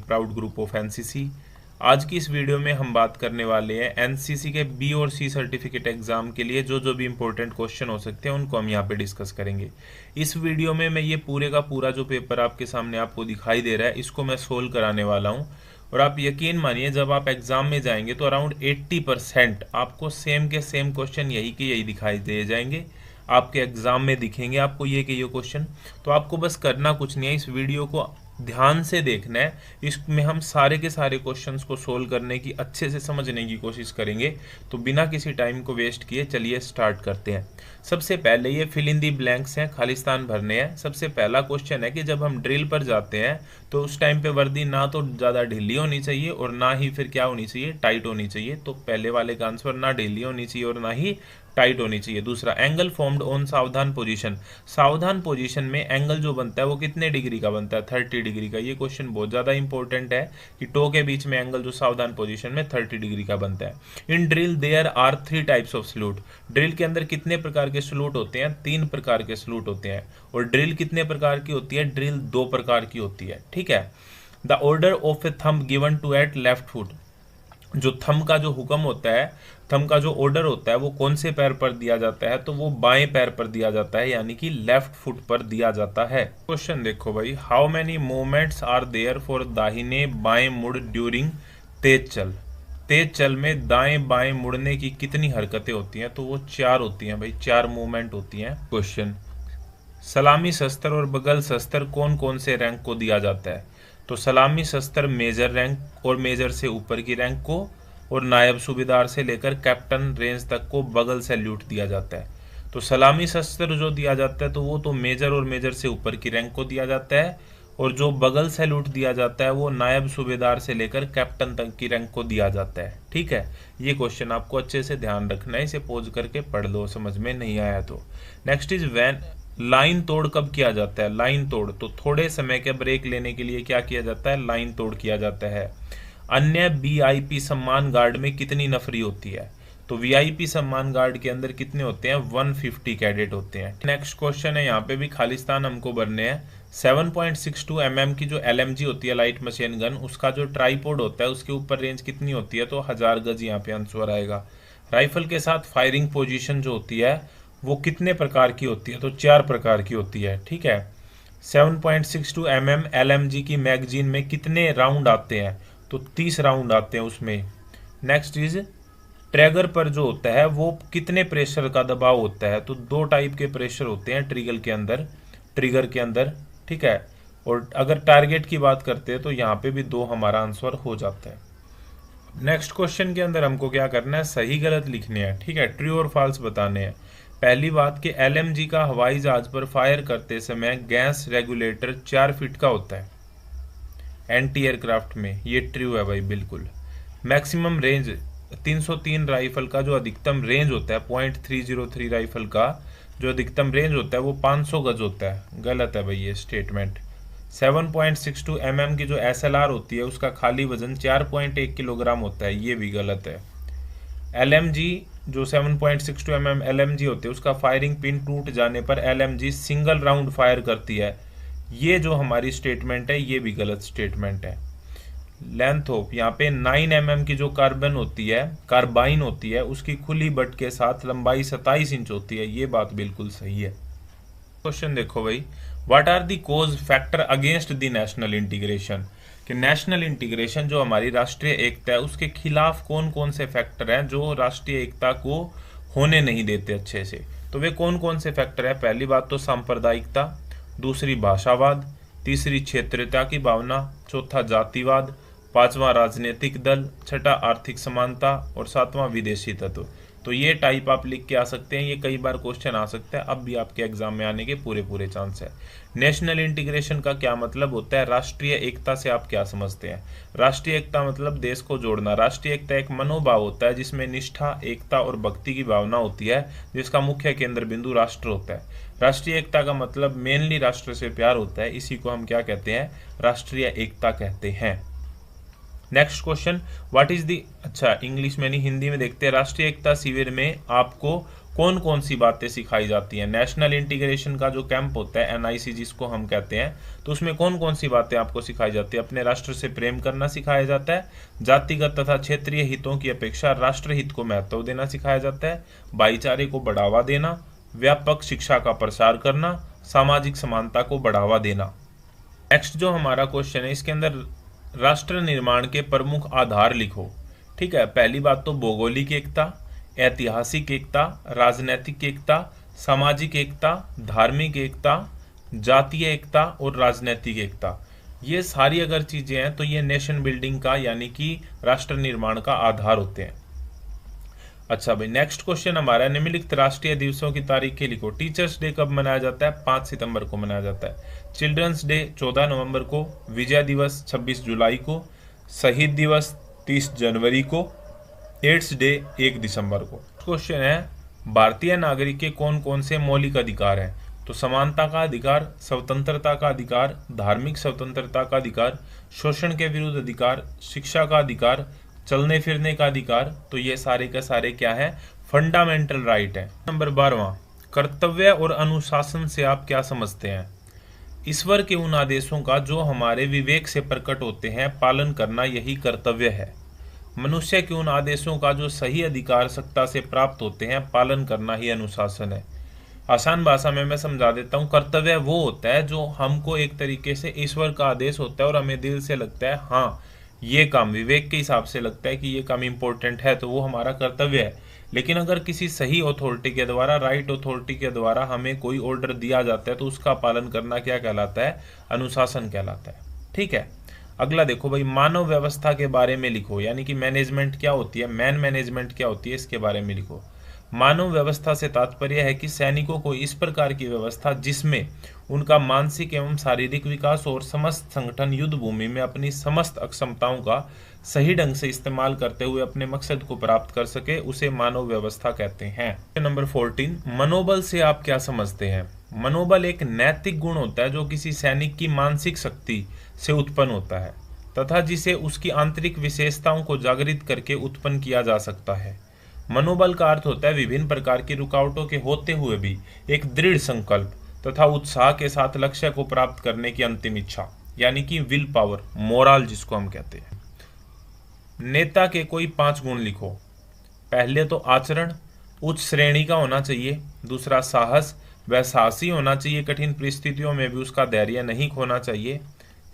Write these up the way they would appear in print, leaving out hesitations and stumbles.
Proud group of NCC. आज की इस वीडियो में हम बात करने वाले हैं एनसीसी के बी और सी सर्टिफिकेट एग्जाम के लिए जो भी इंपॉर्टेंट क्वेश्चन हो सकते हैं उनको हम यहाँ पे डिस्कस करेंगे। इस वीडियो में मैं ये पूरे का पूरा जो पेपर आपके सामने आपको दिखाई दे रहा है इसको मैं सोल्व कराने वाला हूँ। और आप यकीन मानिए जब आप एग्जाम में जाएंगे तो अराउंड 80% आपको सेम के सेम क्वेश्चन यही के यही दिखाई दे जाएंगे, आपके एग्जाम में दिखेंगे आपको ये के ये क्वेश्चन। तो आपको बस करना कुछ नहीं है, इस वीडियो को ध्यान से देखना है। इसमें हम सारे के सारे क्वेश्चंस को सोल्व करने की, अच्छे से समझने की कोशिश करेंगे। तो बिना किसी टाइम को वेस्ट किए चलिए स्टार्ट करते हैं। सबसे पहले ये फिल इन दी ब्लैंक्स हैं, खालिस्तान भरने हैं। सबसे पहला क्वेश्चन है कि जब हम ड्रिल पर जाते हैं तो उस टाइम पे वर्दी ना तो ज़्यादा ढीली होनी चाहिए और ना ही फिर क्या होनी चाहिए, टाइट होनी चाहिए। तो पहले वाले का आंसर ना ढीली होनी चाहिए और ना ही टाइट होनी चाहिए। दूसरा, एंगल फॉर्म्ड ऑन सावधान पोजीशन। सावधान पोजीशन में एंगल जो बनता है वो कितने डिग्री का बनता है, 30 डिग्री का। ये क्वेश्चन बहुत ज़्यादा इंपॉर्टेंट है कि टो के बीच में एंगल जो सावधान पोजीशन में 30 डिग्री का बनता है। In drill there are 3 types of salute. Drill के अंदर कितने प्रकार के सलूट होते हैं, 3 प्रकार के सलूट होते हैं। और ड्रिल कितने प्रकार की होती है, ड्रिल 2 प्रकार की होती है। ठीक है। The order of a thumb given to at left foot. जो थंब का जो हुक्म होता है, थंब का जो ऑर्डर होता है वो कौन से पैर पर दिया जाता है, तो वो बाएं पैर पर दिया जाता है, यानी कि लेफ्ट फुट पर दिया जाता है। क्वेश्चन देखो भाई, how many movements are there for दाहिने बाएं मुड़ ड्यूरिंग तेज चल। तेज चल में दाएं बाएं मुड़ने की कितनी हरकतें होती हैं, तो वो 4 होती हैं भाई, 4 मूवमेंट होती हैं। क्वेश्चन, सलामी शस्त्र और बगल शस्त्र कौन कौन से रैंक को दिया जाता है, तो सलामी शस्त्र मेजर रैंक और मेजर से ऊपर की रैंक को, और नायब सूबेदार से लेकर कैप्टन रेंज तक को बगल सैल्यूट दिया जाता है। तो सलामी शस्त्र जो दिया जाता है तो वो तो मेजर और मेजर से ऊपर की रैंक को दिया जाता है, और जो बगल सैल्यूट दिया जाता है वो नायब सूबेदार से लेकर कैप्टन तक की रैंक को दिया जाता है। ठीक है, ये क्वेश्चन आपको अच्छे से ध्यान रखना है, इसे पोज करके पढ़ लो समझ में नहीं आया तो। नेक्स्ट इज वैन, लाइन तोड़ कब किया जाता है, लाइन तोड़ तो थोड़े समय के ब्रेक लेने के लिए क्या किया जाता है, लाइन तोड़ किया जाता है। अन्य वीआईपी सम्मान गार्ड में कितनी नफरी होती है, तो वीआईपी सम्मान गार्ड के अंदर कितने होते हैं, 150 कैडेट होते हैं। नेक्स्ट क्वेश्चन है, यहाँ पे भी खालिस्तान हमको भरने हैं। 7.62 mm की जो एलएमजी होती है, लाइट मशीन गन, उसका जो ट्राईपोड होता है उसके ऊपर रेंज कितनी होती है, तो 1000 गज यहाँ पे आंसर आएगा। राइफल के साथ फायरिंग पोजीशन जो होती है वो कितने प्रकार की होती है, तो 4 प्रकार की होती है। ठीक है। 7.62 mm एलएमजी की मैगजीन में कितने राउंड आते हैं, तो 30 राउंड आते हैं उसमें। नेक्स्ट इज, ट्रैगर पर जो होता है वो कितने प्रेशर का दबाव होता है, तो 2 टाइप के प्रेशर होते हैं ट्रिगर के अंदर। ठीक है। और अगर टारगेट की बात करते हैं तो यहाँ पे भी 2 हमारा आंसर हो जाता है। नेक्स्ट क्वेश्चन के अंदर हमको क्या करना है, सही गलत लिखने हैं। ठीक है, ट्रू और फॉल्स बताने हैं। पहली बात कि एलएमजी का हवाई जहाज पर फायर करते समय गैस रेगुलेटर 4 फीट का होता है एंटी एयरक्राफ्ट में, ये ट्रू है भाई बिल्कुल। मैक्सिमम रेंज 303 राइफल का जो अधिकतम रेंज होता है, .303 राइफल का जो अधिकतम रेंज होता है वो 500 गज होता है, गलत है भाई ये स्टेटमेंट। 7.62 mm की जो एसएलआर होती है उसका खाली वजन 4.1 किलोग्राम होता है, ये भी गलत है। एलएमजी जो 7.62 mm एलएमजी होती है उसका फायरिंग पिन टूट जाने पर एलएमजी सिंगल राउंड फायर करती है, ये जो हमारी स्टेटमेंट है ये भी गलत स्टेटमेंट है। लेंथ ऑफ, यहाँ पे 9 mm की जो कार्बाइन होती है उसकी खुली बट के साथ लंबाई 27 इंच होती है, ये बात बिल्कुल सही है। क्वेश्चन देखो भाई, what are the cause factor against the national integration, कि नेशनल इंटीग्रेशन जो हमारी राष्ट्रीय एकता है उसके खिलाफ कौन कौन से फैक्टर हैं जो राष्ट्रीय एकता को होने नहीं देते अच्छे से, तो वे कौन कौन से फैक्टर हैं। पहली बात तो सांप्रदायिकता, दूसरी भाषावाद, तीसरी क्षेत्रीयता की भावना, चौथा जातिवाद, पांचवा राजनीतिक दल, छठा आर्थिक समानता और सातवां विदेशी तत्व। तो ये टाइप आप लिख के आ सकते हैं, ये कई बार क्वेश्चन आ सकता है, अब भी आपके एग्जाम में आने के पूरे चांस है। नेशनल इंटीग्रेशन का क्या मतलब होता है, राष्ट्रीय एकता से आप क्या समझते हैं। राष्ट्रीय एकता मतलब देश को जोड़ना। राष्ट्रीय एकता एक मनोभाव होता है जिसमें निष्ठा, एकता और भक्ति की भावना होती है, जिसका मुख्य केंद्र बिंदु राष्ट्र होता है। राष्ट्रीय एकता का मतलब मेनली राष्ट्र से प्यार होता है, इसी को हम क्या कहते हैं, राष्ट्रीय एकता कहते हैं। Next question, what is the, अच्छा इंग्लिश में नहीं हिंदी में देखते हैं। राष्ट्रीय एकता शिविर में आपको कौन कौन सी बातें सिखाई जाती हैं। नेशनल इंटीग्रेशन का जो कैंप होता है NIC जिसको हम कहते हैं, तो उसमें कौन कौन सी बातें आपको सिखाई जाती है। अपने राष्ट्र से प्रेम करना सिखाया जाता है, जातिगत तथा क्षेत्रीय हितों की अपेक्षा राष्ट्र हित को महत्व देना सिखाया जाता है, भाईचारे को बढ़ावा देना, व्यापक शिक्षा का प्रसार करना, सामाजिक समानता को बढ़ावा देना। नेक्स्ट जो हमारा क्वेश्चन है, इसके अंदर राष्ट्र निर्माण के प्रमुख आधार लिखो। ठीक है, पहली बात तो भौगोलिक एकता, ऐतिहासिक एकता, राजनैतिक एकता, सामाजिक एकता, धार्मिक एकता, जातीय एकता और राजनैतिक एकता। ये सारी अगर चीजें हैं तो ये नेशन बिल्डिंग का यानी कि राष्ट्र निर्माण का आधार होते हैं। अच्छा भाई, नेक्स्ट क्वेश्चन हमारा निम्नलिखित राष्ट्रीय दिवसों की तारीख के लिखो। टीचर्स डे कब मनाया जाता है? 5 सितंबर को मनाया जाता है। चिल्ड्रंस डे 14 नवंबर को, विजय दिवस 26 जुलाई को, शहीद दिवस 30 जनवरी को, एड्स डे 1 दिसंबर को। क्वेश्चन है, भारतीय नागरिक के कौन कौन से मौलिक अधिकार हैं? तो समानता का अधिकार, स्वतंत्रता का अधिकार, धार्मिक स्वतंत्रता का अधिकार, शोषण के विरुद्ध अधिकार, शिक्षा का अधिकार, चलने फिरने का अधिकार। तो ये सारे के सारे क्या है? फंडामेंटल राइट है। नंबर 12वां, कर्तव्य और अनुशासन से आप क्या समझते हैं? ईश्वर के उन आदेशों का जो हमारे विवेक से प्रकट होते हैं पालन करना यही कर्तव्य है। मनुष्य के उन आदेशों का जो सही अधिकार सत्ता से प्राप्त होते हैं पालन करना ही अनुशासन है। आसान भाषा में मैं समझा देता हूँ, कर्तव्य वो होता है जो हमको एक तरीके से ईश्वर का आदेश होता है और हमें दिल से लगता है हाँ ये काम, विवेक के हिसाब से लगता है कि ये काम इम्पोर्टेंट है, तो वो हमारा कर्तव्य है। लेकिन अगर किसी सही अथॉरिटी के द्वारा, राइट अथॉरिटी के द्वारा हमें कोई ऑर्डर दिया जाता है तो उसका पालन करना क्या कहलाता है? अनुशासन कहलाता है। ठीक है, अगला देखो भाई, मानव व्यवस्था के बारे में लिखो, यानी कि मैनेजमेंट क्या होती है, मैन मैनेजमेंट क्या होती है, इसके बारे में लिखो। मानव व्यवस्था से तात्पर्य है कि सैनिकों को इस प्रकार की व्यवस्था जिसमें उनका मानसिक एवं शारीरिक विकास और समस्त संगठन युद्ध भूमि में अपनी समस्त अक्षमताओं का सही ढंग से इस्तेमाल करते हुए अपने मकसद को प्राप्त कर सके, उसे मानव व्यवस्था कहते हैं। नंबर 14, मनोबल से आप क्या समझते हैं? मनोबल एक नैतिक गुण होता है जो किसी सैनिक की मानसिक शक्ति से उत्पन्न होता है तथा जिसे उसकी आंतरिक विशेषताओं को जागृत करके उत्पन्न किया जा सकता है। मनोबल का अर्थ होता है विभिन्न प्रकार की रुकावटों के होते हुए भी एक दृढ़ संकल्प तथा उत्साह के साथ लक्ष्य को प्राप्त करने की अंतिम इच्छा, यानी कि विल पावर, मोरल जिसको हम कहते हैं। नेता के कोई 5 गुण लिखो। पहले तो आचरण उच्च श्रेणी का होना चाहिए। दूसरा, साहस, वह साहसी होना चाहिए, कठिन परिस्थितियों में भी उसका धैर्य नहीं खोना चाहिए।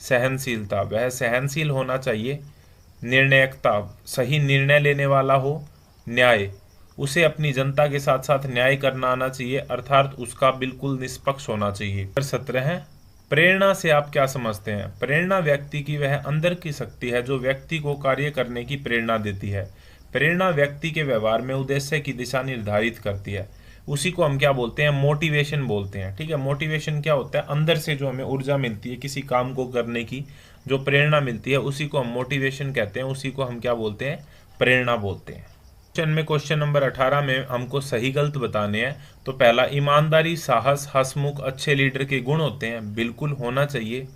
सहनशीलता, वह सहनशील होना चाहिए। निर्णयकता, सही निर्णय लेने वाला हो। न्याय, उसे अपनी जनता के साथ साथ न्याय करना आना चाहिए, अर्थात उसका बिल्कुल निष्पक्ष होना चाहिए। 17 है, प्रेरणा से आप क्या समझते हैं? प्रेरणा व्यक्ति की वह अंदर की शक्ति है जो व्यक्ति को कार्य करने की प्रेरणा देती है। प्रेरणा व्यक्ति के व्यवहार में उद्देश्य की दिशा निर्धारित करती है। उसी को हम क्या बोलते हैं? मोटिवेशन बोलते हैं। ठीक है, मोटिवेशन क्या होता है? अंदर से जो हमें ऊर्जा मिलती है किसी काम को करने की, जो प्रेरणा मिलती है उसी को हम मोटिवेशन कहते हैं, उसी को हम क्या बोलते हैं? प्रेरणा बोलते हैं। में क्वेश्चन नंबर 18 में हमको सही गलत बताने हैं। तो पहला, ईमानदारी, साहस, हंसमुख अच्छे लीडर के गुण होते हैं, बिल्कुल होना चाहिए।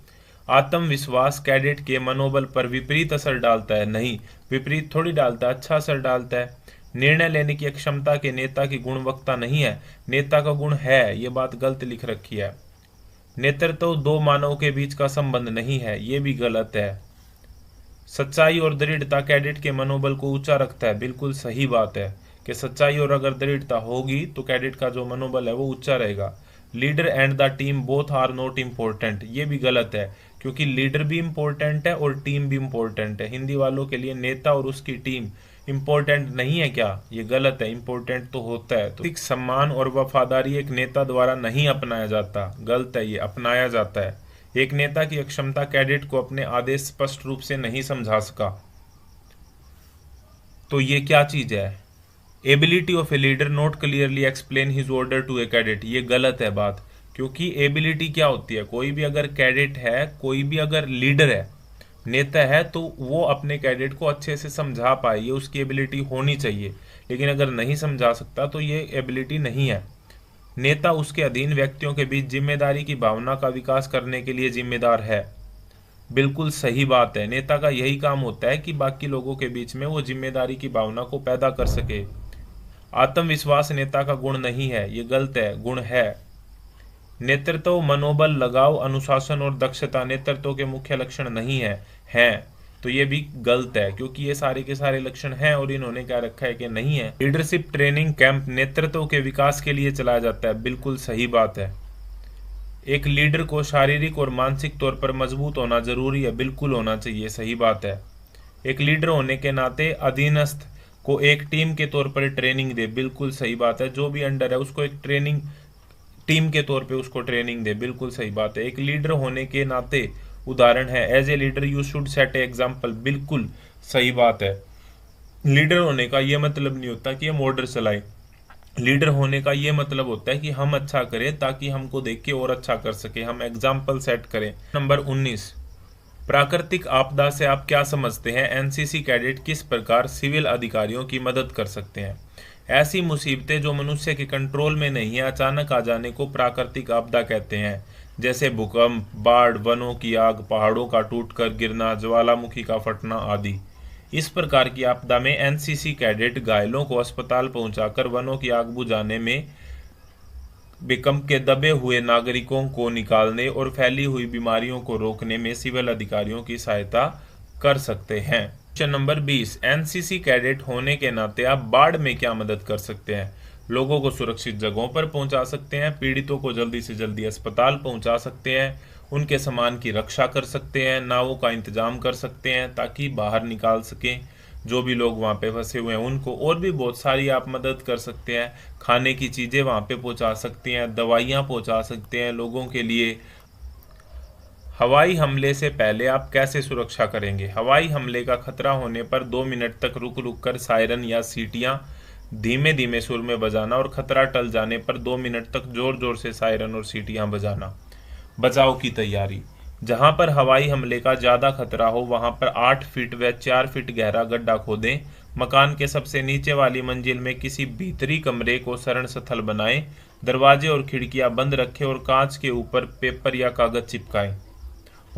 आत्मविश्वास कैडेट के मनोबल पर विपरीत असर डालता है, नहीं, विपरीत थोड़ी डालता है, अच्छा असर डालता है। निर्णय लेने की क्षमता के नेता की गुणवत्ता नहीं है, नेता का गुण है, ये बात गलत लिख रखी है। नेतृत्व 2 मानव के बीच का संबंध नहीं है, ये भी गलत है। सच्चाई और दृढ़ता कैडेट के मनोबल को ऊंचा रखता है, बिल्कुल सही बात है कि सच्चाई और अगर दृढ़ता होगी तो कैडेट का जो मनोबल है वो ऊंचा रहेगा। Leader and the team both are not important, ये भी गलत है क्योंकि लीडर भी इम्पोर्टेंट है और टीम भी इम्पोर्टेंट है। हिंदी वालों के लिए नेता और उसकी टीम इम्पोर्टेंट नहीं है क्या? ये गलत है, इम्पोर्टेंट तो होता है। तो सम्मान और वफादारी एक नेता द्वारा नहीं अपनाया जाता, गलत है, ये अपनाया जाता है। एक नेता की अक्षमता कैडेट को अपने आदेश स्पष्ट रूप से नहीं समझा सका, तो ये क्या चीज है? Ability of a leader not clearly explain his order to a cadet, ये गलत है बात। क्योंकि एबिलिटी क्या होती है? कोई भी अगर कैडेट है, कोई भी अगर लीडर है, नेता है, तो वो अपने कैडेट को अच्छे से समझा पाए, ये उसकी एबिलिटी होनी चाहिए। लेकिन अगर नहीं समझा सकता तो ये एबिलिटी नहीं है। नेता उसके अधीन व्यक्तियों के बीच जिम्मेदारी की भावना का विकास करने के लिए जिम्मेदार है, बिल्कुल सही बात है। नेता का यही काम होता है कि बाकी लोगों के बीच में वो जिम्मेदारी की भावना को पैदा कर सके। आत्मविश्वास नेता का गुण नहीं है, ये गलत है, गुण है। नेतृत्व, मनोबल, लगाव, अनुशासन और दक्षता नेतृत्व के मुख्य लक्षण नहीं है, हैं, तो ये भी गलत है, क्योंकि ये सारे के सारे लक्षण हैं और इन्होंने क्या रखा है कि नहीं है। लीडरशिप ट्रेनिंग कैंप नेतृत्व के विकास के लिए चलाया जाता है, बिल्कुल सही बात है। एक लीडर को शारीरिक और मानसिक तौर पर मजबूत होना जरूरी है, बिल्कुल होना चाहिए, सही बात है। एक लीडर होने के नाते अधीनस्थ को एक टीम के तौर पर ट्रेनिंग दे, बिल्कुल सही बात है। जो भी अंडर है उसको एक ट्रेनिंग टीम के तौर पे उसको ट्रेनिंग दे, बिल्कुल सही बात है। एक लीडर होने के नाते उदाहरण है, as a leader you should set a example, बिल्कुल सही बात है। लीडर होने का ये मतलब नहीं होता कि हम ऑर्डर चलाएं, लीडर होने का ये मतलब होता है कि हम अच्छा करें ताकि हमको देख के और अच्छा कर सके, हम एग्जाम्पल सेट करें। नंबर 19, प्राकृतिक आपदा से आप क्या समझते हैं? एनसीसी कैडेट किस प्रकार सिविल अधिकारियों की मदद कर सकते हैं? ऐसी मुसीबतें जो मनुष्य के कंट्रोल में नहीं है, अचानक आ जाने को प्राकृतिक आपदा कहते हैं, जैसे भूकंप, बाढ़, वनों की आग, पहाड़ों का टूटकर गिरना, ज्वालामुखी का फटना आदि। इस प्रकार की आपदा में एनसीसी कैडेट घायलों को अस्पताल पहुंचाकर वनों की आग बुझाने में, भूकंप के दबे हुए नागरिकों को निकालने और फैली हुई बीमारियों को रोकने में सिविल अधिकारियों की सहायता कर सकते हैं। क्वेश्चन नंबर 20, एनसीसी कैडेट होने के नाते आप बाढ़ में क्या मदद कर सकते हैं? लोगों को सुरक्षित जगहों पर पहुंचा सकते हैं, पीड़ितों को जल्दी से जल्दी अस्पताल पहुंचा सकते हैं, उनके सामान की रक्षा कर सकते हैं, नावों का इंतजाम कर सकते हैं ताकि बाहर निकाल सकें जो भी लोग वहाँ पे फंसे हुए हैं उनको, और भी बहुत सारी आप मदद कर सकते हैं। खाने की चीज़ें वहाँ पे पहुँचा सकते हैं, दवाइयाँ पहुँचा सकते हैं लोगों के लिए। हवाई हमले से पहले आप कैसे सुरक्षा करेंगे? हवाई हमले का खतरा होने पर 2 मिनट तक रुक रुक कर सायरन या सीटियाँ धीमे धीमे सुर में बजाना और खतरा टल जाने पर 2 मिनट तक जोर जोर से सायरन और सीटियाँ बजाना। बचाव की तैयारी, जहां पर हवाई हमले का ज्यादा खतरा हो वहां पर 8 फीट व 4 फीट गहरा गड्ढा खोदें। मकान के सबसे नीचे वाली मंजिल में किसी भीतरी कमरे को शरण स्थल बनाएं। दरवाजे और खिड़कियां बंद रखें और कांच के ऊपर पेपर या कागज चिपकाएं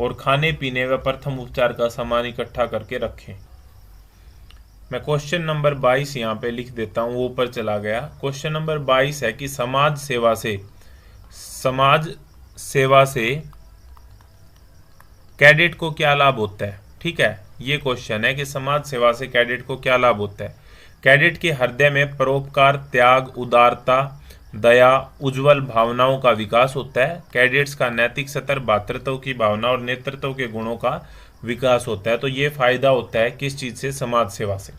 और खाने पीने व प्रथम उपचार का सामान इकट्ठा करके रखें। मैं क्वेश्चन नंबर 22 यहाँ पे लिख देता हूँ, वो ऊपर चला गया। क्वेश्चन नंबर 22 है कि समाज सेवा से कैडेट को क्या लाभ होता है? ठीक है, ये क्वेश्चन है कि समाज सेवा से कैडेट को क्या लाभ होता है। कैडेट के हृदय में परोपकार, त्याग, उदारता, दया, उज्जवल भावनाओं का विकास होता है। कैडेट्स का नैतिक स्तर, भ्रातृत्व की भावना और नेतृत्व के गुणों का विकास होता है। तो ये फायदा होता है किस चीज से? समाज सेवा से।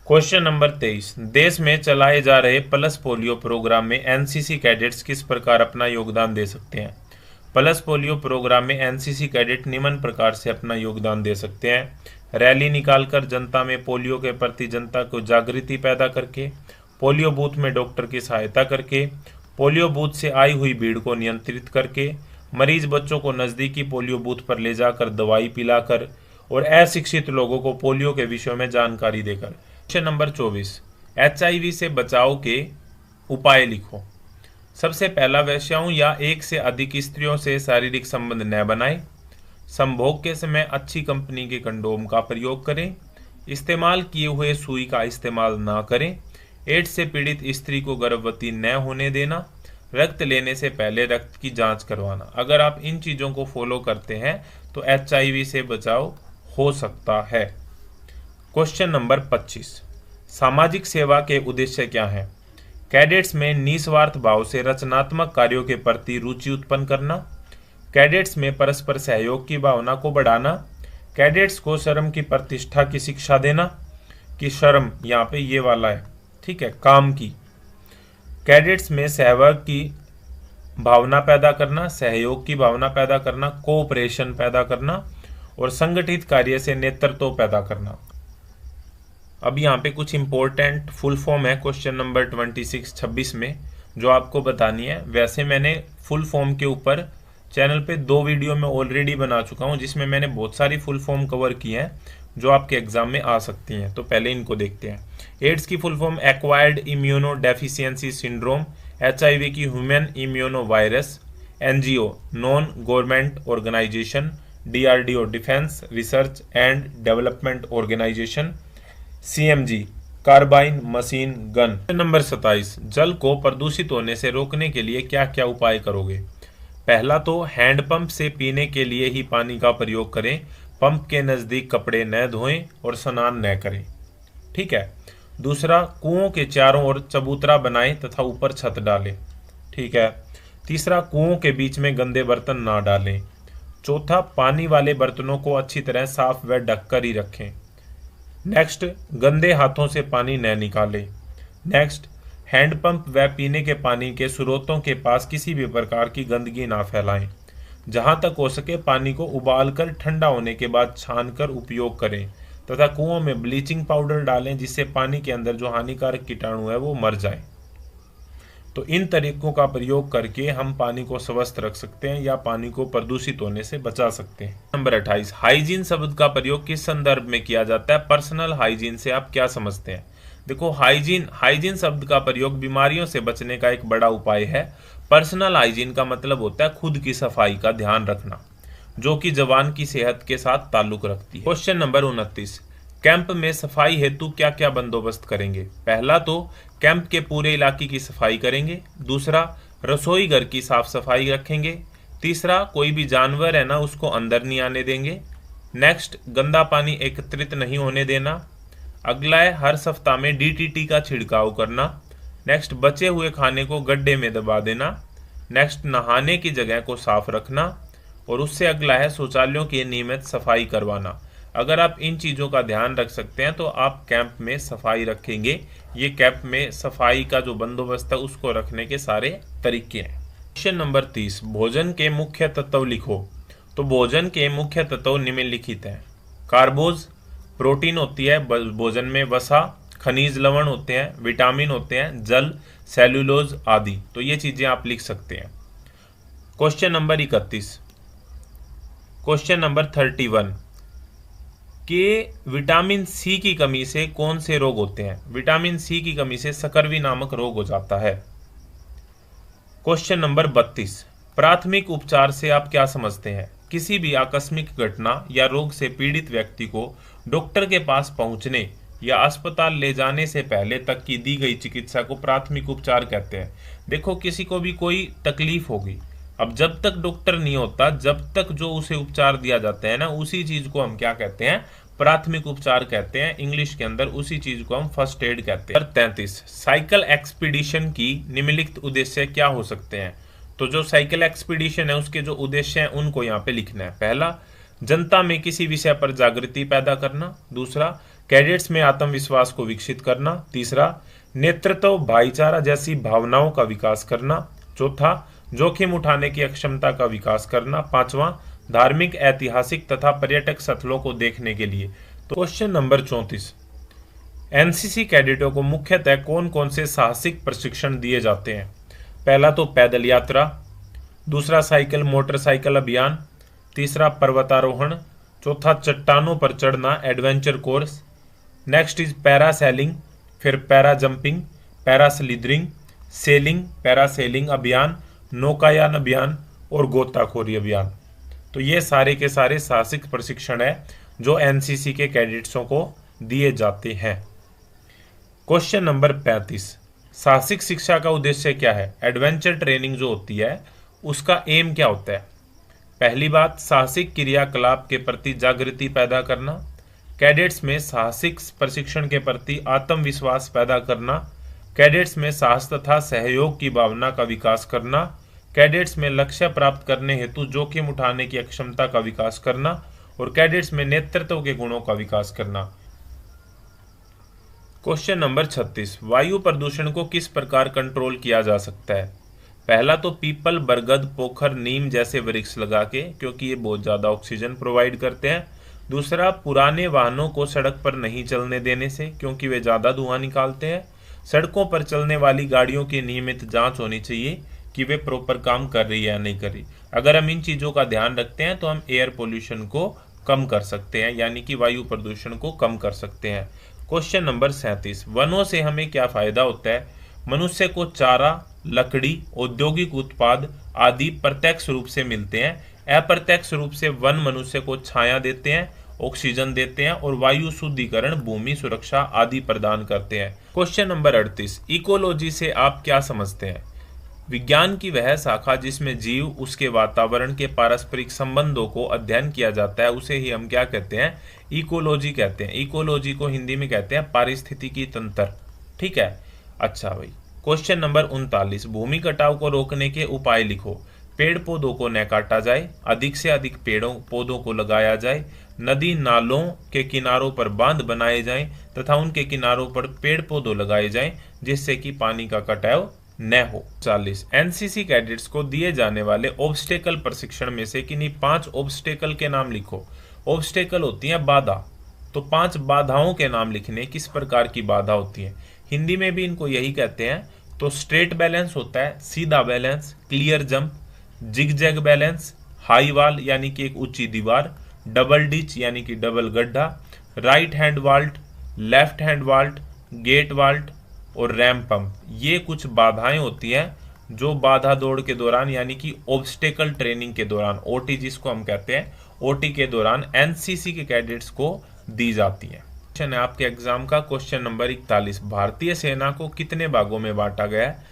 क्वेश्चन नंबर 23, देश में चलाए जा रहे पल्स पोलियो प्रोग्राम में एनसीसी कैडेट्स किस प्रकार अपना योगदान दे सकते हैं? पल्स पोलियो प्रोग्राम में एनसीसी कैडेट निम्न प्रकार से अपना योगदान दे सकते हैं। रैली निकालकर जनता में पोलियो के प्रति जनता को जागृति पैदा करके, पोलियो बूथ में डॉक्टर की सहायता करके, पोलियो बूथ से आई हुई भीड़ को नियंत्रित करके, मरीज बच्चों को नज़दीकी पोलियो बूथ पर ले जाकर दवाई पिलाकर और अशिक्षित लोगों को पोलियो के विषय में जानकारी देकर। क्वेश्चन नंबर 24, एचआईवी से बचाव के उपाय लिखो। सबसे पहला, वेश्याओं या एक से अधिक स्त्रियों से शारीरिक संबंध न बनाएं। संभोग के समय अच्छी कंपनी के कंडोम का प्रयोग करें। इस्तेमाल किए हुए सुई का इस्तेमाल ना करें। एड्स से पीड़ित स्त्री को गर्भवती न होने देना। रक्त लेने से पहले रक्त की जांच करवाना। अगर आप इन चीज़ों को फॉलो करते हैं तो एचआईवी से बचाव हो सकता है। क्वेश्चन नंबर 25, सामाजिक सेवा के उद्देश्य क्या हैं? कैडेट्स में निस्वार्थ भाव से रचनात्मक कार्यों के प्रति रुचि उत्पन्न करना। कैडेट्स में परस्पर सहयोग की भावना को बढ़ाना। कैडेट्स को शर्म की प्रतिष्ठा की शिक्षा देना, कि शर्म यहाँ पे ये वाला है, ठीक है, काम की। कैडेट्स में सहयोग की भावना पैदा करना, सहयोग की भावना पैदा करना, कोऑपरेशन पैदा करना और संगठित कार्य से नेतृत्व पैदा करना। अब यहाँ पे कुछ इंपॉर्टेंट फुल फॉर्म है क्वेश्चन नंबर 26 में जो आपको बतानी है। वैसे मैंने फुल फॉर्म के ऊपर चैनल पे 2 वीडियो में ऑलरेडी बना चुका हूँ जिसमें मैंने बहुत सारी फुल फॉर्म कवर की हैं जो आपके एग्जाम में आ सकती हैं। तो पहले इनको देखते हैं। एड्स की full form acquired immuno deficiency syndrome, HIV की human immuno virus, NGO non government organisation, DRDO defence research and development organisation, CMG carbine, machine, gun. Number 27, जल को प्रदूषित होने से रोकने के लिए क्या क्या उपाय करोगे? पहला तो हैंडपंप से पीने के लिए ही पानी का प्रयोग करें, पंप के नजदीक कपड़े न धोएं और स्नान न करें। ठीक है। दूसरा, कुओं के चारों ओर चबूतरा बनाएं तथा ऊपर छत डालें। ठीक है। तीसरा, कुओं के बीच में गंदे बर्तन ना डालें। चौथा, पानी वाले बर्तनों को अच्छी तरह साफ व ढककर ही रखें। नेक्स्ट, गंदे हाथों से पानी न निकालें। नेक्स्ट, हैंडपंप व पीने के पानी के स्रोतों के पास किसी भी प्रकार की गंदगी ना फैलाएं। जहां तक हो सके पानी को उबालकर ठंडा होने के बाद छानकर उपयोग करें तथा कुओं में ब्लीचिंग पाउडर डालें, जिससे पानी के अंदर जो हानिकारक कीटाणु है वो मर जाए। तो इन तरीकों का प्रयोग करके हम पानी को स्वस्थ रख सकते हैं या पानी को प्रदूषित होने से बचा सकते हैं। नंबर 28, हाइजीन शब्द का प्रयोग किस संदर्भ में किया जाता है? पर्सनल हाइजीन से आप क्या समझते हैं? देखो, हाइजीन शब्द का प्रयोग बीमारियों से बचने का एक बड़ा उपाय है। पर्सनल हाइजीन का मतलब होता है खुद की सफाई का ध्यान रखना, जो कि जवान की सेहत के साथ ताल्लुक रखती है। क्वेश्चन नंबर 29, कैंप में सफाई हेतु क्या क्या बंदोबस्त करेंगे? पहला तो कैंप के पूरे इलाके की सफाई करेंगे। दूसरा, रसोई घर की साफ सफाई रखेंगे। तीसरा, कोई भी जानवर है ना उसको अंदर नहीं आने देंगे। नेक्स्ट, गंदा पानी एकत्रित नहीं होने देना। अगला है हर सप्ताह में DDT का छिड़काव करना। नेक्स्ट, बचे हुए खाने को गड्ढे में दबा देना। नेक्स्ट, नहाने की जगह को साफ रखना। और उससे अगला है शौचालयों की नियमित सफाई करवाना। अगर आप इन चीज़ों का ध्यान रख सकते हैं तो आप कैंप में सफाई रखेंगे। ये कैंप में सफाई का जो बंदोबस्त है उसको रखने के सारे तरीके हैं। क्वेश्चन नंबर 30, भोजन के मुख्य तत्व लिखो। तो भोजन के मुख्य तत्व निम्नलिखित हैं। कार्बोज, प्रोटीन होती है भोजन में, वसा, खनिज लवण होते हैं, विटामिन होते हैं, जल, सेल्यूलोज आदि। तो ये चीजें आप लिख सकते हैं। क्वेश्चन नंबर 31, क्वेश्चन नंबर 31 कि विटामिन सी की कमी से कौन से रोग होते हैं? विटामिन सी की कमी से सकरवी नामक रोग हो जाता है। क्वेश्चन नंबर 32, प्राथमिक उपचार से आप क्या समझते हैं? किसी भी आकस्मिक घटना या रोग से पीड़ित व्यक्ति को डॉक्टर के पास पहुंचने या अस्पताल ले जाने से पहले तक की दी गई चिकित्सा को प्राथमिक उपचार कहते हैं। देखो, किसी को भी कोई तकलीफ होगी, अब जब तक डॉक्टर नहीं होता, जब तक जो उसे उपचार दिया जाता है ना, उसी चीज को हम क्या कहते हैं? प्राथमिक उपचार कहते हैं। इंग्लिश के अंदर उसी चीज को हम फर्स्ट एड कहते हैं। 33, साइकिल एक्सपीडिशन की निम्नलिखित उद्देश्य क्या हो सकते हैं? तो जो साइकिल एक्सपीडिशन है उसके जो उद्देश्य हैं उनको यहाँ पे लिखना है। पहला, जनता में किसी विषय पर जागृति पैदा करना। दूसरा, कैडेट्स में आत्मविश्वास को विकसित करना। तीसरा, नेतृत्व, भाईचारा जैसी भावनाओं का विकास करना। चौथा, जोखिम उठाने की अक्षमता का विकास करना। पांचवा, धार्मिक, ऐतिहासिक तथा पर्यटक स्थलों को देखने के लिए। तो क्वेश्चन नंबर 34, एनसीसी कैडेटों को मुख्यतः कौन कौन से साहसिक प्रशिक्षण दिए जाते हैं? पहला तो पैदल यात्रा। दूसरा, साइकिल मोटरसाइकिल अभियान। तीसरा, पर्वतारोहण। चौथा, चट्टानों पर चढ़ना, adventure course. Next is parasailing, फिर पैरा जंपिंग, पैरास्लिदरिंग, सेलिंग, पैरासेलिंग अभियान, नौकायान अभियान और गोताखोरी अभियान। तो ये सारे के सारे साहसिक प्रशिक्षण है जो एनसीसी के कैडेट्सों को दिए जाते हैं। क्वेश्चन नंबर 35, साहसिक शिक्षा का उद्देश्य क्या है? एडवेंचर ट्रेनिंग जो होती है उसका एम क्या होता है? पहली बात, साहसिक क्रियाकलाप के प्रति जागृति पैदा करना, कैडेट्स में साहसिक प्रशिक्षण के प्रति आत्मविश्वास पैदा करना, कैडेट्स में साहस तथा सहयोग की भावना का विकास करना, कैडेट्स में लक्ष्य प्राप्त करने हेतु जोखिम उठाने की अक्षमता का विकास करना और कैडेट्स में नेतृत्व के गुणों का विकास करना। क्वेश्चन नंबर 36, वायु प्रदूषण को किस प्रकार कंट्रोल किया जा सकता है? पहला तो पीपल, बरगद, पोखर, नीम जैसे वृक्ष लगा के, क्योंकि ये बहुत ज्यादा ऑक्सीजन प्रोवाइड करते हैं। दूसरा, पुराने वाहनों को सड़क पर नहीं चलने देने से, क्योंकि वे ज्यादा धुआं निकालते हैं। सड़कों पर चलने वाली गाड़ियों की नियमित जांच होनी चाहिए कि वे प्रॉपर काम कर रही है या नहीं कर रही। अगर हम इन चीजों का ध्यान रखते हैं तो हम एयर पोल्यूशन को कम कर सकते हैं, यानी कि वायु प्रदूषण को कम कर सकते हैं। क्वेश्चन नंबर 37, वनों से हमें क्या फायदा होता है? मनुष्य को चारा, लकड़ी, औद्योगिक उत्पाद आदि प्रत्यक्ष रूप से मिलते हैं। अप्रत्यक्ष रूप से वन मनुष्य को छाया देते हैं ऑक्सीजन देते हैं और वायु शुद्धिकरण, भूमि सुरक्षा आदि प्रदान करते हैं। क्वेश्चन नंबर 38, इकोलॉजी से आप क्या समझते हैं? विज्ञान की वह शाखा जिसमें जीव, उसके वातावरण के पारस्परिक संबंधों को अध्ययन किया जाता है उसे ही हम क्या कहते हैं? इकोलॉजी कहते हैं। इकोलॉजी को हिंदी में कहते हैं पारिस्थितिकी तंत्र। ठीक है, अच्छा भाई। क्वेश्चन नंबर 39, भूमि कटाव को रोकने के उपाय लिखो। पेड़ पौधों को न काटा जाए, अधिक से अधिक पेड़ों पौधों को लगाया जाए, नदी नालों के किनारों पर बांध बनाए जाएं तथा उनके किनारों पर पेड़ पौधों लगाए जाएं जिससे कि पानी का कटाव न हो। 40, एनसीसी कैडेट्स को दिए जाने वाले ऑब्स्टेकल प्रशिक्षण में से किन्हीं 5 ऑब्स्टेकल के नाम लिखो। ऑब्स्टेकल होती है बाधा, तो 5 बाधाओं के नाम लिखने। किस प्रकार की बाधा होती है? हिंदी में भी इनको यही कहते हैं। तो स्ट्रेट बैलेंस होता है, सीधा balance, clear jump, zigzag balance, high wall यानी कि एक ऊंची दीवार, डबल डिच यानी कि डबल गड्ढा, right hand vault, left hand vault, gate vault और रैम्प पंप। ये कुछ बाधाएं होती हैं जो बाधा दौड़ के दौरान यानी कि ऑब्स्टेकल ट्रेनिंग के दौरान, ओटी जिसको हम कहते हैं, ओटी के दौरान एनसीसी के कैडेट्स को दी जाती है। क्वेश्चन है आपके एग्जाम का क्वेश्चन नंबर 41, भारतीय सेना को कितने भागों में बांटा गया है?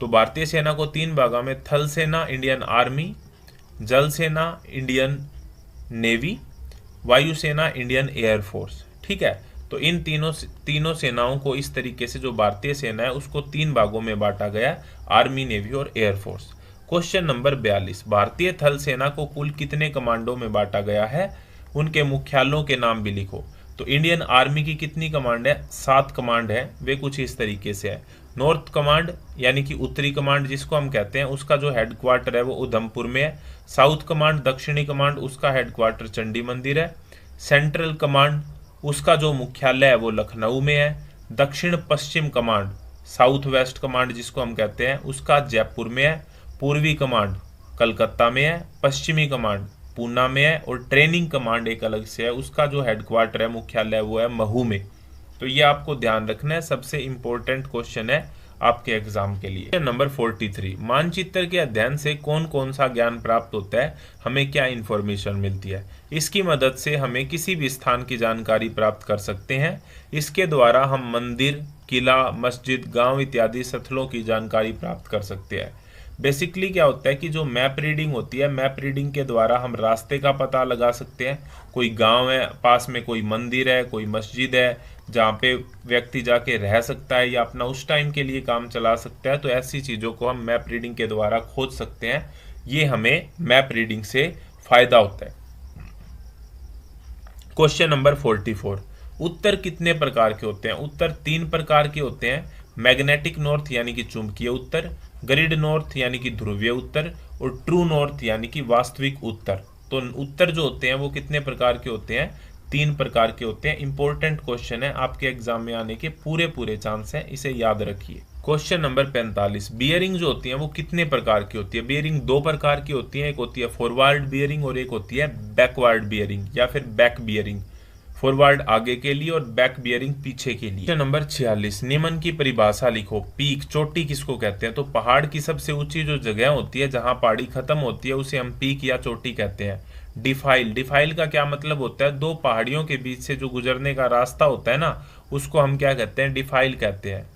तो भारतीय सेना को 3 भागों में, थल सेना इंडियन आर्मी, जल सेना इंडियन नेवी, वायुसेना इंडियन एयरफोर्स। ठीक है, तो इन तीनों सेनाओं को इस तरीके से जो भारतीय सेना है उसको 3 भागों में बांटा गया, आर्मी, नेवी और एयरफोर्स। क्वेश्चन नंबर 42, भारतीय थल सेना को कुल कितने कमांडों में बांटा गया है? उनके मुख्यालयों के नाम भी लिखो। तो इंडियन आर्मी की कितनी कमांड है? 7 कमांड है। वे कुछ इस तरीके से है। नॉर्थ कमांड यानी कि उत्तरी कमांड जिसको हम कहते हैं, उसका जो हेडक्वार्टर है वो उधमपुर में है। साउथ कमांड, दक्षिणी कमांड, उसका हेडक्वार्टर चंडी मंदिर है। सेंट्रल कमांड, उसका जो मुख्यालय है वो लखनऊ में है। दक्षिण पश्चिम कमांड, साउथ वेस्ट कमांड जिसको हम कहते हैं, उसका जयपुर में है। पूर्वी कमांड कलकत्ता में है। पश्चिमी कमांड पूना में है। और ट्रेनिंग कमांड एक अलग से है, उसका जो हेडक्वार्टर है, मुख्यालय, वो है महू में। तो ये आपको ध्यान रखना है, सबसे इंपॉर्टेंट क्वेश्चन है आपके एग्जाम के लिए। नंबर 43, मानचित्र के अध्ययन से कौन कौन सा ज्ञान प्राप्त होता है? हमें क्या इंफॉर्मेशन मिलती है? इसकी मदद से हमें किसी भी स्थान की जानकारी प्राप्त कर सकते हैं। इसके द्वारा हम मंदिर, किला, मस्जिद, गांव इत्यादि स्थलों की जानकारी प्राप्त कर सकते हैं। बेसिकली क्या होता है कि जो मैप रीडिंग होती है, मैप रीडिंग के द्वारा हम रास्ते का पता लगा सकते हैं। कोई गांव है, पास में कोई मंदिर है, कोई मस्जिद है जहाँ पे व्यक्ति जाके रह सकता है या अपना उस टाइम के लिए काम चला सकता है, तो ऐसी चीज़ों को हम मैप रीडिंग के द्वारा खोज सकते हैं। ये हमें मैप रीडिंग से फायदा होता है। क्वेश्चन नंबर 44, उत्तर कितने प्रकार के होते हैं? उत्तर 3 प्रकार के होते हैं। मैग्नेटिक नॉर्थ यानी कि चुंबकीय उत्तर, ग्रिड नॉर्थ यानी कि ध्रुवीय उत्तर और ट्रू नॉर्थ यानी कि वास्तविक उत्तर। तो उत्तर जो होते हैं वो कितने प्रकार के होते हैं? 3 प्रकार के होते हैं। इंपॉर्टेंट क्वेश्चन है, आपके एग्जाम में आने के पूरे चांस हैं, इसे याद रखिए। क्वेश्चन नंबर 45, बियरिंग जो होती है वो कितने प्रकार की होती है? बियरिंग 2 प्रकार की होती है, एक होती है फॉरवर्ड बियरिंग और एक होती है बैकवर्ड बियरिंग या फिर बैक बियरिंग। फॉरवर्ड आगे के लिए और बैक बियरिंग पीछे के लिए। क्वेश्चन नंबर 46, निम्न की परिभाषा लिखो। पीक, चोटी किसको कहते हैं? तो पहाड़ की सबसे ऊंची जो जगह होती है जहां पहाड़ी खत्म होती है उसे हम पीक या चोटी कहते हैं। डिफाइल, डिफाइल का क्या मतलब होता है? 2 पहाड़ियों के बीच से जो गुजरने का रास्ता होता है ना, उसको हम क्या कहते हैं? डिफाइल कहते हैं।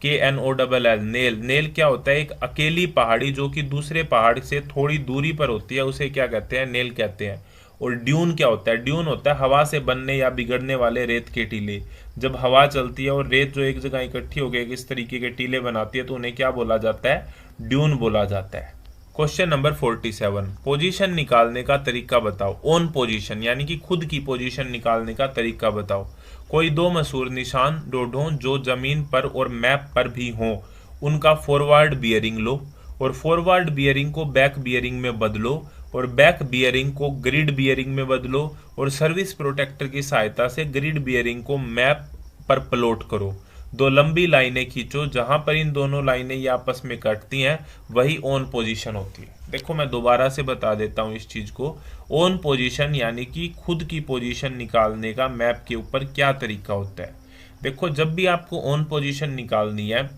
KNOLL, नेल, नेल क्या होता है? एक अकेली पहाड़ी जो कि दूसरे पहाड़ से थोड़ी दूरी पर होती है, उसे क्या कहते हैं? नेल कहते हैं। और ड्यून क्या होता है? ड्यून होता है हवा से बनने या बिगड़ने वाले रेत के टीले। जब हवा चलती है और रेत जो एक जगह इकट्ठी होकर इस तरीके के टीले बनाती है तो उन्हें क्या बोला जाता है? ड्यून बोला जाता है। क्वेश्चन नंबर 47, पोजीशन निकालने का तरीका बताओ। ऑन पोजीशन यानी कि खुद की पोजीशन निकालने का तरीका बताओ। कोई 2 मशहूर निशान ढूंढो जो जमीन पर और मैप पर भी हों, उनका फॉरवर्ड बियरिंग लो और फॉरवर्ड बियरिंग को बैक बियरिंग में बदलो और बैक बियरिंग को ग्रिड बियरिंग में बदलो और सर्विस प्रोटेक्टर की सहायता से ग्रिड बियरिंग को मैप पर प्लॉट करो। 2 लंबी लाइनें खींचो, जहां पर इन दोनों लाइनें ये आपस में कटती हैं वही ऑन पोजीशन होती है। देखो मैं दोबारा से बता देता हूं इस चीज को। ऑन पोजीशन यानी कि खुद की पोजीशन निकालने का मैप के ऊपर क्या तरीका होता है। देखो जब भी आपको ऑन पोजीशन निकालनी है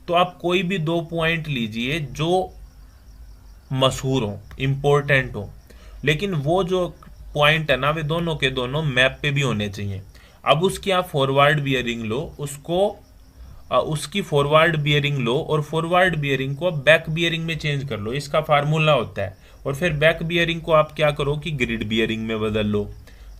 तो आप कोई भी 2 पॉइंट लीजिए जो मशहूर हो, इंपॉर्टेंट हो, लेकिन वो जो पॉइंट है ना वे दोनों के दोनों मैप पे भी होने चाहिए। अब उसकी आप फॉरवर्ड बियरिंग लो, उसकी फॉरवर्ड बियरिंग लो और फॉरवर्ड बियरिंग को बैक बियरिंग में चेंज कर लो, इसका फार्मूला होता है। और फिर बैक बियरिंग को आप क्या करो कि ग्रिड बियरिंग में बदल लो।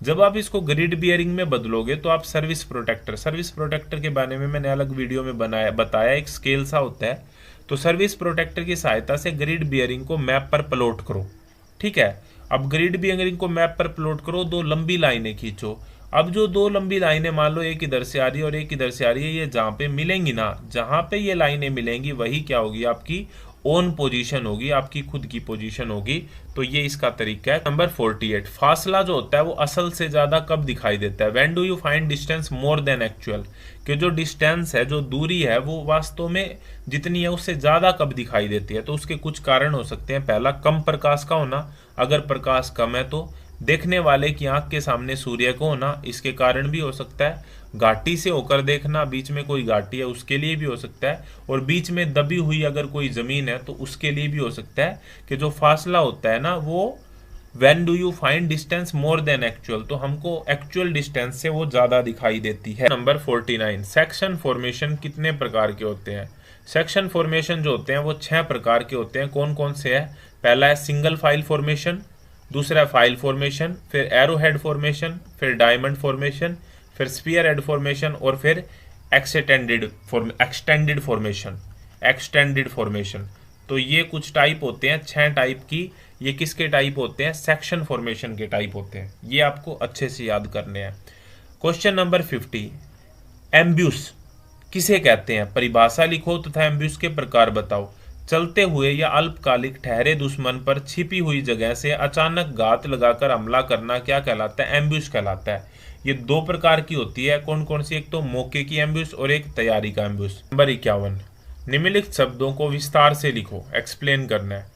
जब आप इसको ग्रिड बियरिंग में बदलोगे तो आप सर्विस प्रोटेक्टर के बारे में मैंने अलग वीडियो में बताया, एक स्केल सा होता है। तो सर्विस प्रोटेक्टर की सहायता से ग्रिड बियरिंग को मैप पर प्लॉट करो, ठीक है। अब ग्रिड बियरिंग को मैप पर प्लॉट करो, दो लंबी लाइनें खींचो। अब जो दो लंबी लाइनें मान लो एक इधर से आ रही है और एक इधर से आ रही है, ये जहां पे मिलेंगी ना, जहां पे ये लाइनें मिलेंगी वही क्या होगी, आपकी ओन पोजीशन होगी, आपकी खुद की पोजीशन होगी। तो ये इसका तरीका है। नंबर 48, फासला जो होता है वो असल से ज्यादा कब दिखाई देता है? When do you find distance more than actual? कि जो डिस्टेंस है, जो दूरी है, वो वास्तव में जितनी है उससे ज्यादा कब दिखाई देती है? तो उसके कुछ कारण हो सकते हैं। पहला, कम प्रकाश का होना, अगर प्रकाश कम है तो देखने वाले की आंख के सामने सूर्य को होना, इसके कारण भी हो सकता है। घाटी से होकर देखना, बीच में कोई घाटी है उसके लिए भी हो सकता है। और बीच में दबी हुई अगर कोई जमीन है तो उसके लिए भी हो सकता है कि जो फासला होता है ना वो when do you find distance more than actual, तो हमको एक्चुअल डिस्टेंस से वो ज्यादा दिखाई देती है। नंबर 49, सेक्शन फॉर्मेशन कितने प्रकार के होते हैं? सेक्शन फॉर्मेशन जो होते हैं वो 6 प्रकार के होते हैं। कौन कौन से है? पहला है सिंगल फाइल फॉर्मेशन, दूसरा फाइल फॉर्मेशन, फिर एरो हेड फॉर्मेशन, फिर डायमंड फॉर्मेशन, फिर स्फीयर हेड फॉर्मेशन और फिर एक्सटेंडेड फॉर्मेशन। तो ये कुछ टाइप होते हैं, 6 टाइप की। ये किसके टाइप होते हैं? सेक्शन फॉर्मेशन के टाइप होते हैं। ये आपको अच्छे से याद करने हैं। क्वेश्चन नंबर 50, एम्ब्यूस किसे कहते हैं? परिभाषा लिखो तथा एम्ब्यूस के प्रकार बताओ। चलते हुए या अल्पकालिक ठहरे दुश्मन पर छिपी हुई जगह से अचानक घात लगाकर हमला करना क्या कहलाता है? एम्ब्यूश कहलाता है। ये 2 प्रकार की होती है। कौन कौन सी? एक तो मौके की एम्ब्यूश और एक तैयारी का एम्ब्यूश। नंबर 51, निम्नलिखित शब्दों को विस्तार से लिखो, एक्सप्लेन करना है।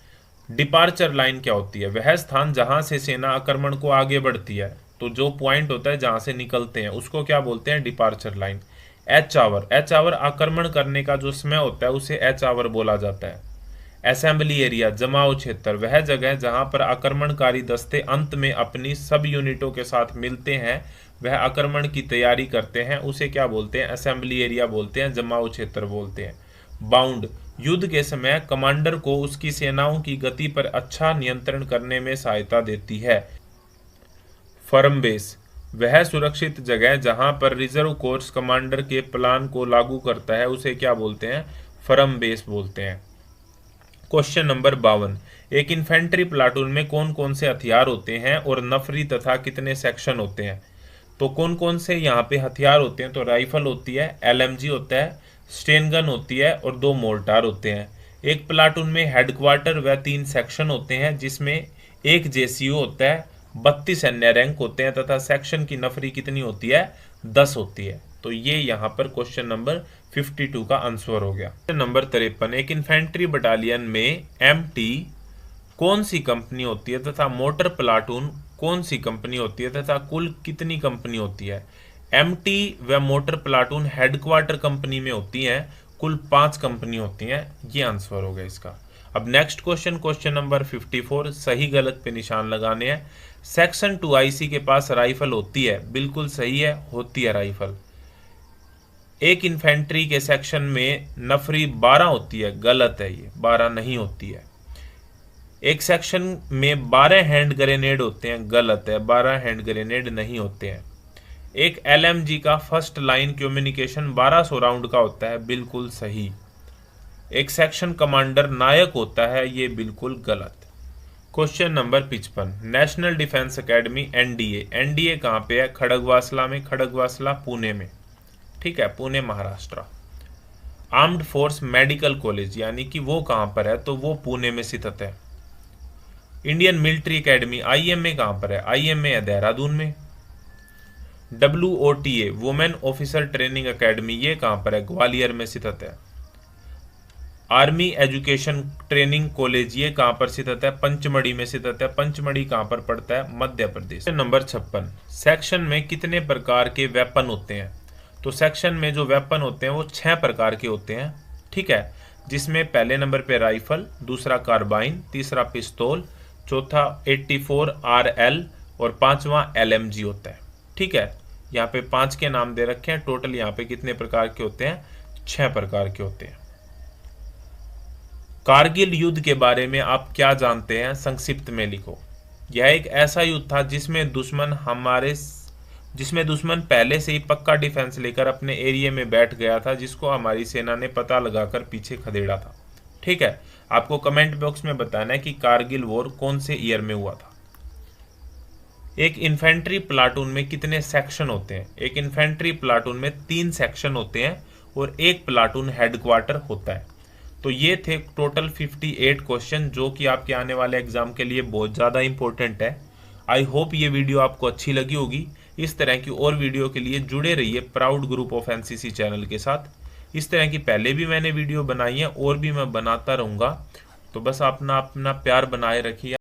डिपार्चर लाइन क्या होती है? वह स्थान जहां से सेना आक्रमण को आगे बढ़ती है। तो जो पॉइंट होता है जहां से निकलते हैं उसको क्या बोलते हैं? Departure line. एच आवर आक्रमण करने का जो समय होता है उसे एच आवर बोला जाता है। असेंबली एरिया, जमाव क्षेत्र, वह जगह जहां पर आक्रमणकारी दस्ते अंत में अपनी सब यूनिटों के साथ मिलते हैं, वह आक्रमण की तैयारी करते हैं, उसे क्या बोलते हैं? असेंबली एरिया बोलते हैं, जमाव क्षेत्र बोलते हैं। बाउंड, युद्ध के समय कमांडर को उसकी सेनाओं की गति पर अच्छा नियंत्रण करने में सहायता देती है। फर्म बेस, वह सुरक्षित जगह जहां पर रिजर्व कोर्स कमांडर के प्लान को लागू करता है, उसे क्या बोलते हैं? फर्म बेस बोलते हैं। क्वेश्चन नंबर 52, एक इन्फेंट्री प्लाटून में कौन कौन से हथियार होते हैं और नफरी तथा कितने सेक्शन होते हैं? तो कौन कौन से यहाँ पे हथियार होते हैं? तो राइफल होती है, LMG होता है, स्टेन गन होती है और 2 मोर्टार होते हैं। एक प्लाटून में हेडक्वार्टर व 3 सेक्शन होते हैं, जिसमें एक JCO होता है, 32 सैन्य रैंक होते हैं तथा सेक्शन की नफरी कितनी होती है? 10 होती है। तो ये यहाँ पर क्वेश्चन नंबर 52 का आंसर हो गया। क्वेश्चन नंबर 53, एक इन्फेंट्री बटालियन में MT कौन सी कंपनी होती है तथा मोटर प्लाटून कौन सी कंपनी होती है तथा कुल कितनी कंपनी होती है? MT व मोटर प्लाटून हेडक्वार्टर कंपनी में होती हैं, कुल 5 कंपनी होती हैं। ये आंसर हो गया इसका। अब नेक्स्ट क्वेश्चन, क्वेश्चन नंबर 54, सही गलत पे निशान लगाने हैं। सेक्शन 2IC के पास राइफल होती है, बिल्कुल सही है, होती है राइफल। एक इन्फेंट्री के सेक्शन में नफरी 12 होती है, गलत है, ये 12 नहीं होती है। एक सेक्शन में 12 हैंड ग्रेनेड होते हैं, गलत है, 12 हैंड ग्रेनेड नहीं होते हैं। एक LMG का फर्स्ट लाइन कम्युनिकेशन 1200 राउंड का होता है, बिल्कुल सही। एक सेक्शन कमांडर नायक होता है, ये बिल्कुल गलत। Question number 55, national defence academy NDA कहाँ पे है? खड़गवासला में, खड़गवासला पुणे में, ठीक है, Pune Maharashtra. Armed force medical college यानी कि वो कहाँ पर है? तो वो पुणे में स्थित है। इंडियन मिलिट्री एकेडमी IMA कहाँ पर है? IMA है देहरादून में। WOTA women officer training academy, ये कहाँ पर है? ग्वालियर में स्थित है। आर्मी एजुकेशन ट्रेनिंग कॉलेज, ये कहाँ पर स्थित है? पंचमढ़ी में स्थित है। पंचमढ़ी कहाँ पर पड़ता है? मध्य प्रदेश। नंबर 56, सेक्शन में कितने प्रकार के वेपन होते हैं? तो सेक्शन में जो वेपन होते हैं वो 6 प्रकार के होते हैं, ठीक है, जिसमें पहले नंबर पे राइफल, दूसरा कार्बाइन, तीसरा पिस्तौल, चौथा 84 RL, और पांचवा LMG होता है। ठीक है, यहाँ पे 5 के नाम दे रखे हैं। टोटल यहाँ पे कितने प्रकार के होते हैं? 6 प्रकार के होते हैं। कारगिल युद्ध के बारे में आप क्या जानते हैं? संक्षिप्त में लिखो। यह एक ऐसा युद्ध था जिसमें दुश्मन पहले से ही पक्का डिफेंस लेकर अपने एरिया में बैठ गया था, जिसको हमारी सेना ने पता लगाकर पीछे खदेड़ा था। ठीक है, आपको कमेंट बॉक्स में बताना है कि कारगिल वॉर कौन से ईयर में हुआ था। एक इन्फेंट्री प्लाटून में कितने सेक्शन होते हैं? एक इन्फेंट्री प्लाटून में 3 सेक्शन होते हैं और एक प्लाटून हेडक्वार्टर होता है। तो ये थे टोटल 58 क्वेश्चन, जो कि आपके आने वाले एग्जाम के लिए बहुत ज़्यादा इंपॉर्टेंट है। आई होप ये वीडियो आपको अच्छी लगी होगी। इस तरह की और वीडियो के लिए जुड़े रहिए proud group of NCC channel के साथ। इस तरह की पहले भी मैंने वीडियो बनाई है और भी मैं बनाता रहूँगा। तो बस अपना प्यार बनाए रखिए।